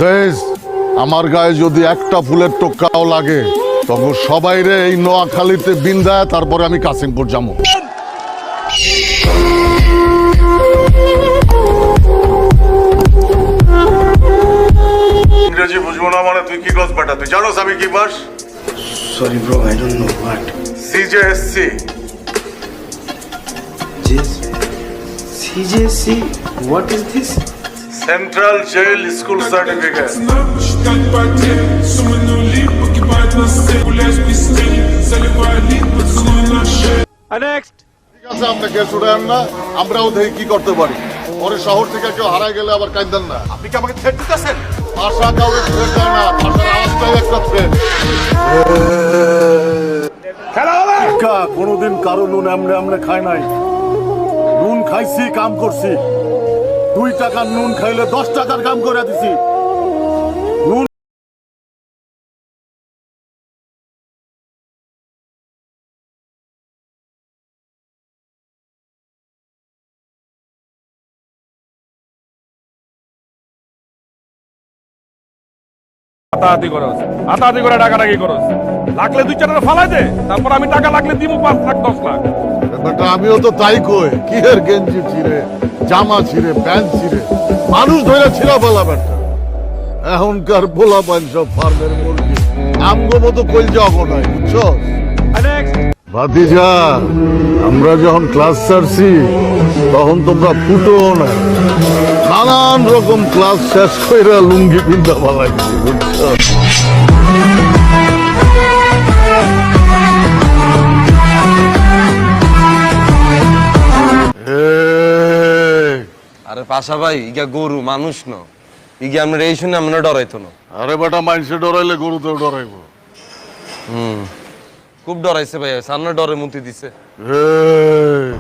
দেশ আমার গায়ে যদি একটা ফুলের টোকাও লাগে তখন সবাই রে এই নোয়াখালীতে বিন্দায় তারপরে আমি কাসিমপুর যাবো। ইংরেজি বুঝবো না মানে তুই কি করছ বেটা? তুই জানোস আমি কি পাস? Sorry, bro, I don't know what. CJSC. CJC? What is this? Central jail school certificate. ঠিক আছে, আপনি কেস উঠান না, আমরাও দেখি কি করতে পারি। পরে শহর থেকে কেউ হারায় গেলে আবার কাঁদেন না। আপনি কি আমাকে থ্রেট দিতেছেন? ভাষা কাউকে থ্রেট দেয় না, ভাষার আওয়াজটাই একটা থ্রেট। কোনোদিন কারো নুন আমনে খায় নাই। নুন খাইছি, কাম করছি। 2 টাকার নুন খাইলে 10 টাকার কাম করে দিছি। নুন হাতাহাতি করস, হাতাহাতি করে ডাকাডাকি করস। লাগলে 2-4 টাকা ফালাই দে, তারপর আমি টাকা লাগলে দিব 5 লাখ 10 লাখ। বেটা আমিও তো তাই কই, কি এর গেঞ্জি ছিঁড়ে, জামা ছিঁড়ে, প্যান্ট ছিঁড়ে, মানুষ ধরে ছিঁড়া বলা বেটা। এখনকার পোলা পান সব ফার্মের মুরগি, আমগো মতো কইল যাবো নাই, বুঝছো? ভাতিজা, আমরা যখন ক্লাস ছাড়ছি তখন তোমরা ফুটো না, নানান রকম ক্লাস শেষ কইরা লুঙ্গি পিন্ধা বালাইছি, বুঝছো? আরে পাশা ভাই ইগা গরু মানুষ ন, ইগা আমরা এই শুনে আমরা ডরাইতো না। আরে বেটা মানুষে ডরাইলে গরুতেও ডরাইবো। খুব ডরাইছে ভাই, সামনে ডরে মুতি দিছে।